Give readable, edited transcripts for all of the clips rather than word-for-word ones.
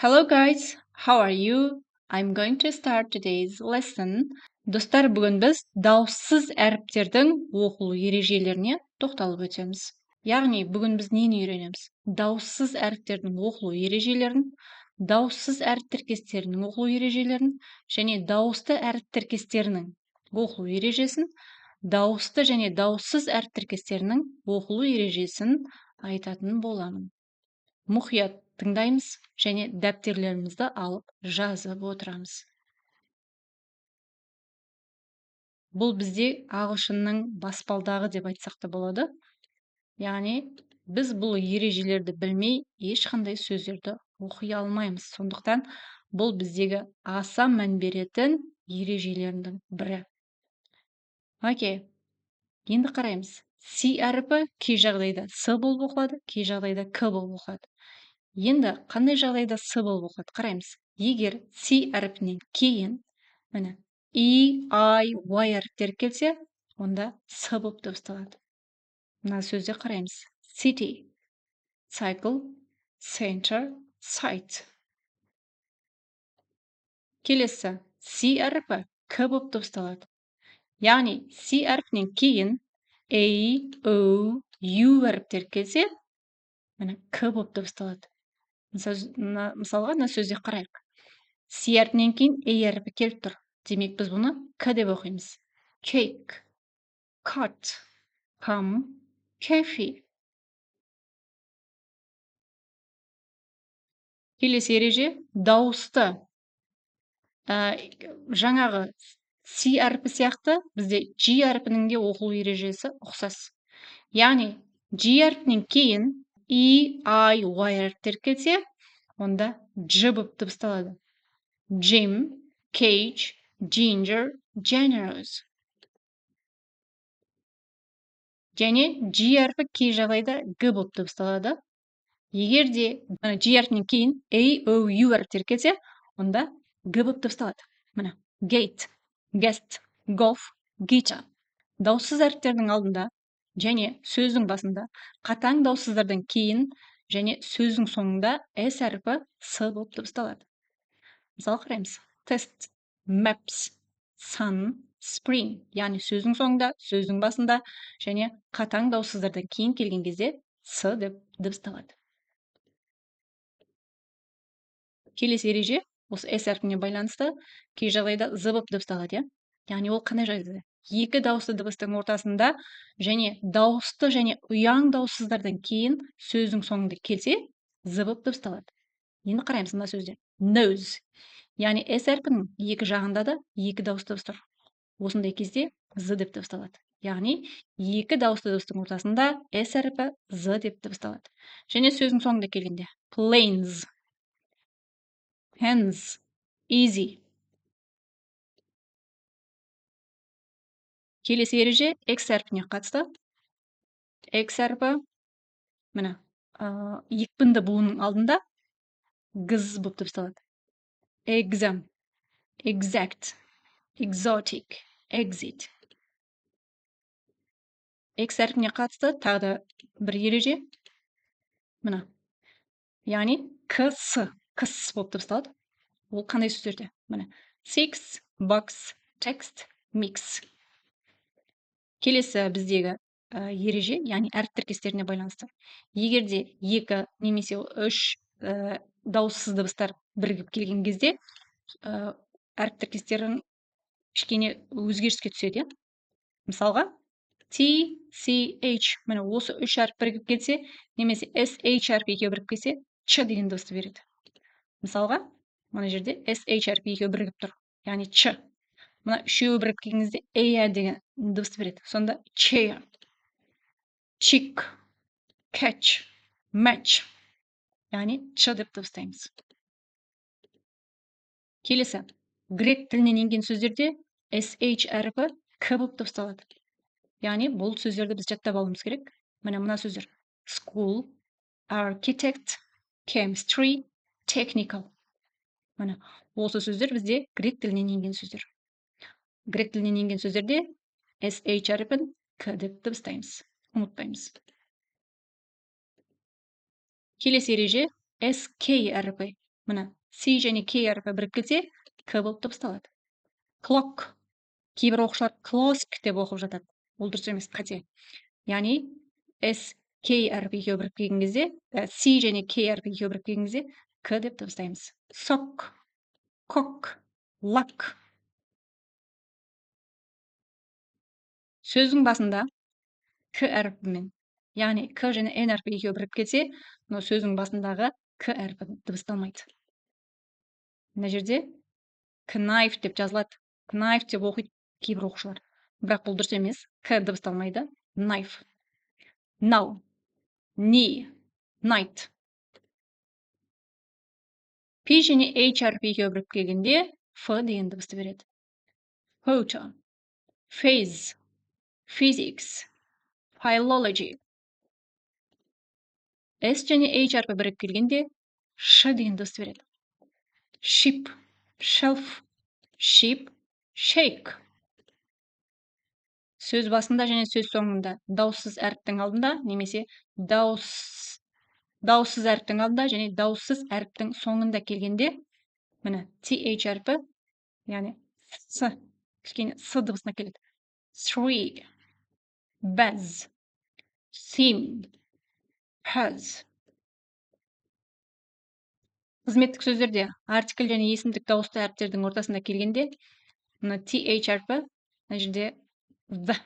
Hello guys, how are you? I'm going to start today's lesson. Достар, бүгін біз дауыссыз әріптердің оқылу ережелеріне тоқталып өтеміз. Яғни, бүгін біз нені үйренеміз? Дауыссыз әріптердің оқылу ережелерін, дауыссыз әріп тіркестерінің оқылу ережелерін, және дауысты әріп тіркестерінің оқылу ережесін, дауысты және дауыссыз әріп тіркестерінің оқылу ережесін айтатын боламын. Мұқият тыңдаймыз және дәптерлерімізді алып жазып отырамыз. Бұл бізде ағылшынның баспалдағы деп айтсақ та болады. Яғни біз бұл ережелерді білмей ешқандай сөздерді оқи алмаймыз. Сондықтан бұл біздегі аса мән беретін ережелердің бірі. Окей. Енді қараймыз. Си әріпі кей жағдайда С болып оқылады, кей жағдайда К болып оқылады. Енді қандай жағдайда С болып оқылады? Қараймыз. Егер С әріпінен кейін, міне, И, I, Y әріптері келсе, онда С болып дыбысталады. Мына сөзде қараймыз. City, cycle, center, site. Келесі, С әріпі К болып дыбысталады. Яғни, С әріпінен кейін A, O, U әріптері келсе, міне, К болып дыбысталады. Мысалға, мына сөзде қарайық. С әрпінен кейін A әрпі келіп тұр. Демек, біз бұны К деп оқимыз. Cake, cut, come, cafe. Келесі ереже дауысты. Жаңағы С әрпі сияқты бізде G әрпінің де оқылу ережесі ұқсас. Яғни, G әрпінен кейін E, I, Y әріптер келсе, онда G болып дыбысталады. Jim, cage, ginger, generous. Және G әрпі кей жағдайда Г болып дыбысталады. Егер де G әрпінен кейін A, O, U әріптері келсе, онда Г болып дыбысталады. Міне, gate, guest, golf, guitar. Дауыссыз әріптердің алдында және сөздің басында, қатаң дауыссыздардан кейін және сөздің соңында S әріпі С болып дыбысталады. Мысалы қараймыз. Test, maps, sun, spring. Яғни сөздің соңында, сөздің басында және қатаң дауыссыздардан кейін келген кезде С деп дыбысталады. Келесі ереже, осы S әрпіне байланысты кей жағдайда З болып дыбысталады, яғни ол қандай жағдайда? Екі дауысты дыбыстың ортасында және дауысты және ұяң дауыссыздардан кейін сөздің соңында келсе, З болып дыбысталады. Енді қараймыз мына сөзде. Nose. Яғни S әрпінің екі жағында да екі дауысты дыбыс тұр. Осындай кезде З деп дыбысталады. Яғни екі дауысты дыбыстың ортасында S әрпі З деп дыбысталады. Және сөздің соңында келгенде planes, hands, easy. Келесі ереже X әрпіне қатысты. X әрпі міне екпінді буынның алдында гз болып дыбысталады. Exam, exact, exotic, exit. X әрпіне қатысты тағы да бір ереже. Мына. Яғни кс болып дыбысталады. Ол қандай сөздерде? Міне. Six, box, text, mix. Келесі біздегі ереже, яғни әріп тіркестеріне байланысты. Егер де екі немесе үш дауыссыз дыбыстар бірігіп келген кезде әріп тіркестерін кішкене өзгеріске түседі. Мысалға, T, C, H. Міне осы үш әріп бірігіп келсе, немесе S, H әрпі екеуі бірігіп келсе, Ч деген дыбысты береді. Мысалға, мына жерде S, H әрпі екеуі бірігіп тұр. Яғни Ч. Мына үшеуі бірігіп келген кезде A деген дыбысты береді. Сонда chair, chick, catch, match. Яғни Ч деп дыбыстаймыз. Келесі, грек тілінен енген сөздерде SH әріпі К болып дыбысталады. Яғни бұл сөздерді біз жаттап алуымыз керек. Міне мына сөздер. School, architect, chemistry, technical. Міне осы сөздер бізде грек тілінен енген сөздер. Грек тілінен енген сөздерде SH әріпін К деп дыбыстаймыз. Ұмытпаймыз. Келесі ереже SK әріпі міне C және K әрпі бірігіп келсе, К болып дыбысталады. Clock. Кейбір оқушылар clock деп оқып жатады. Ол дұрыс емес, қате. Яғни K әрпі екеуі бірігіп келген кезде, C және K әрпі екеуі бірігіп келген кезде, К деп дыбыстаймыз. Sock, cock, luck. Сөздің басында К әрпімен, яғни К және N әрпі екеуі бірігіп келсе, мынау сөздің басындағы К әрпі дыбысталмайды. Мына жерде knife деп жазылады. Knife деп оқиды кейбір оқушылар. Бірақ бұл дұрыс емес. К дыбысталмайды. Knife. Now. Knee. Night. P және H әрпі екеуі бірігіп келгенде F деген дыбысты береді. Photo. Phase. Physics. Philology. S және H әрпі бірігіп келгенде Ш деген дыбысты береді. Ship. Shelf. Sheep. Shake. Сөз басында және сөз соңында дауыссыз әріптің алдында немесе дауыссыз әріптің алдында және дауыссыз әріптің соңында келгенде, міне TH әрпі, яғни С, кішкене С дыбысына келеді. Three. Baz. Sim. Has. Қызметтік сөздерде артикль және есімдік дауысты әріптердің ортасында келгенде, мына TH әрпі, мына жерде the.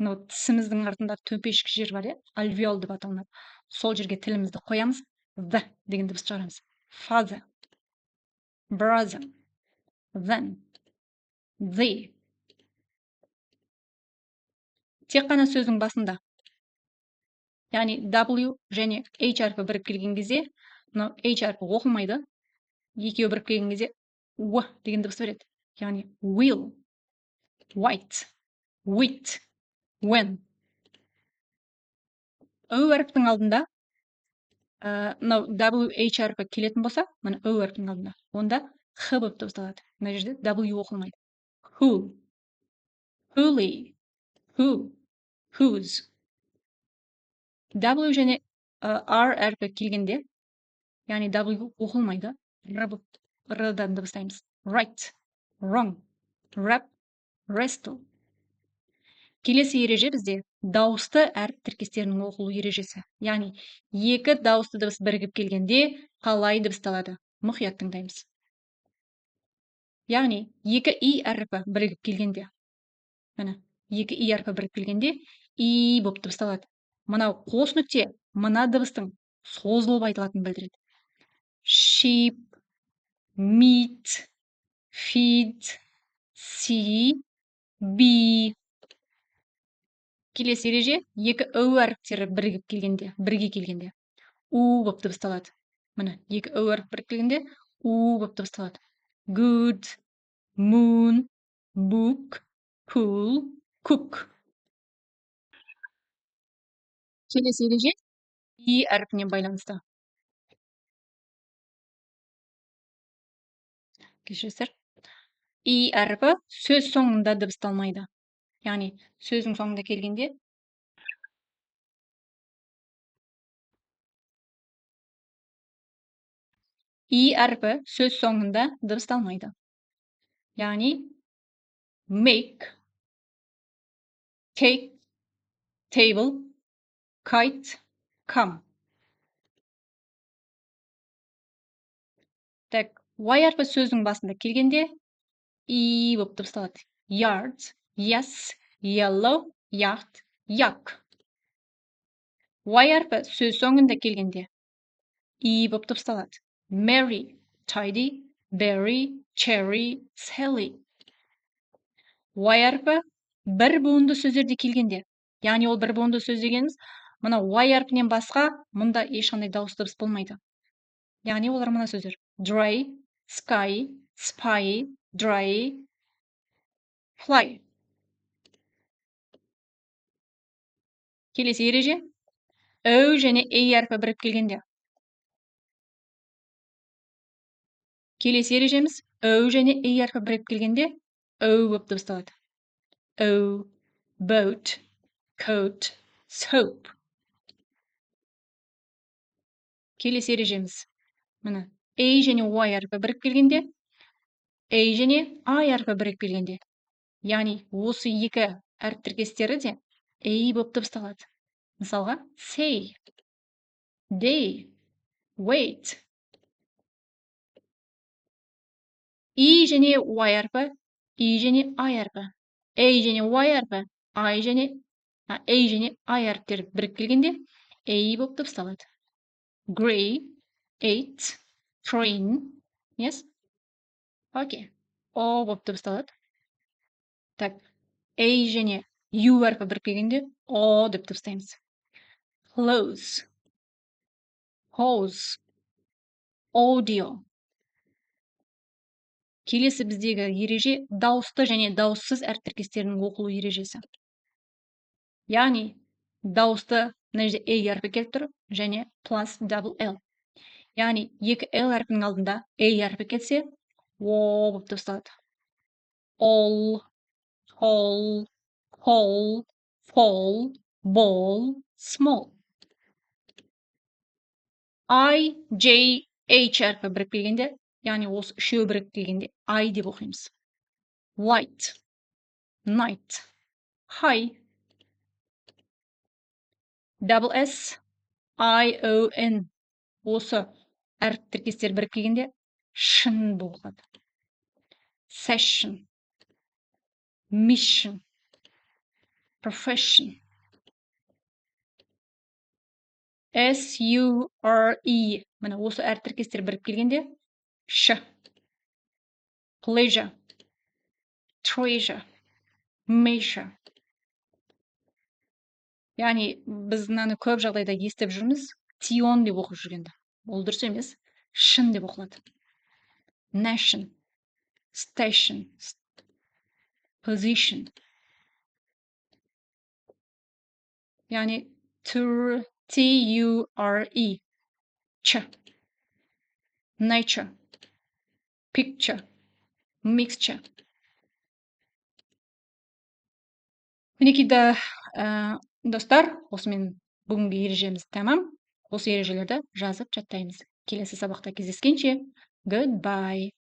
Мынау тісіміздің артында төмпешік жер бар, альвеол деп аталынады. Сол жерге тілімізді қоямыз, the деген дыбысты шығарамыз. Father. Brother. Then. The. Тек қана сөздің басында, яғни W және H әрпі бірігіп келген кезде, мынау H әрпі оқылмайды. Екеуі бірігіп келген кезде W деген дыбысты береді. Яғни will, white, wit, when. O әріптің алдында, мынау WH әрпі келетін болса, мына O әріптің алдында, онда Х болып дыбысталады. Мына жерде W оқылмайды. Who, wholly, who, whose. W және R әрпі келгенде, яғни W оқылмайды. Р-дан дыбыстаймыз. Right, wrong, rap, wrestle. Келесі ереже бізде дауысты әріп тіркестерінің оқылу ережесі. Яғни екі дауысты дыбыс бірігіп келгенде қалай дыбысталады? Мұқият тыңдаймыз. Яғни екі И әріпі бірігіп келгенде, міне, екі И әріпі бірігіп келгенде И болып дыбысталады. Мынау қос нүкте мына дыбыстың созылып айтылатынын білдіреді. Sheep, meat, feed, see, be. Келесі ереже екі О әріптері бірге келгенде У болып дыбысталады. Міне, екі О әріп бірігіп келгенде У болып дыбысталады. Good, moon, book, pool, cook. Келесі ереже И әрпіне байланысты. Кешіріңіздер. И әрпі сөз соңында дыбысталмайды. Яғни сөздің соңында келгенде И әрпі сөз соңында дыбысталмайды. Яғни make, take, table, kite, come. Так, Y әрпі сөздің басында келгенде И болып дыбысталады. Yard, yes, yellow, yacht, yak. Y әрпі сөз соңында келгенде И болып дыбысталады. Mary, tidy, berry, cherry, Sally. Y әрпі бір буынды сөздерде келгенде, яғни ол бір буынды сөз дегеніміз, мына Y әрпінен басқа мұнда ешқандай дауысты дыбыс болмайды. Яғни олар мына сөздер: dry, sky, spy, dry, fly. Келесі ереже О және A әрпі бірігіп келгенде. Келесі ережеміз О және A әрпі бірігіп келгенде О болып дыбысталады. O, boat, coat, soap. Келесі ережеміз міне a және y әрпі бірігіп келгенде, a және I әрпі бірігіп келгенде, яғни осы екі әріп тіркестері де a болып дыбысталады. Мысалға, say, day, wait. I және y әрпі, I және I әрпі, a және y әрпі, I және a және I әріптері бірігіп келгенде a болып дыбысталады. Gray, ate, train, yes? Окей. O болып дыбысталады. Так, a және u әрпі бірігіп келгенде o деп дыбыстаймыз. Close, hose, audio. Келесі біздегі ереже дауысты және дауыссыз әріп тіркестерінің оқылу ережесі. Яғни дауысты мына жерде a әрпі келіп тұр және plus double l. Яғни екі l әрпінің алдында a әрпі келсе, o болып дыбысталады. All, whole, whole, fall, ball, small. I, J, H әрпі бірігіп келгенде, яғни осы үшеуі бірігіп келгенде I деп оқимыз. Light, night, high. Double S, I, O, N. Осы әріп тіркестер бірігіп келгенде шын болып қалады. Session, mission, profession. S, U, R, E. Міне осы әріп тіркестер бірігіп келгенде ш. Pleasure, treasure, measure. Яғни біз мынаны көп жағдайда естіп жүрміз, тион деп оқып жүргенді. Ол дұрыс емес, шын деп оқылады. Nation, station, position. Яғни T-U-R-E, ч. Nature, picture, mixture. Мінекейді достар, осымен бүгінгі ережеміз тәмам. Осы ережелерді жазып жаттаймыз. Келесі сабақта кездескенше, goodbye.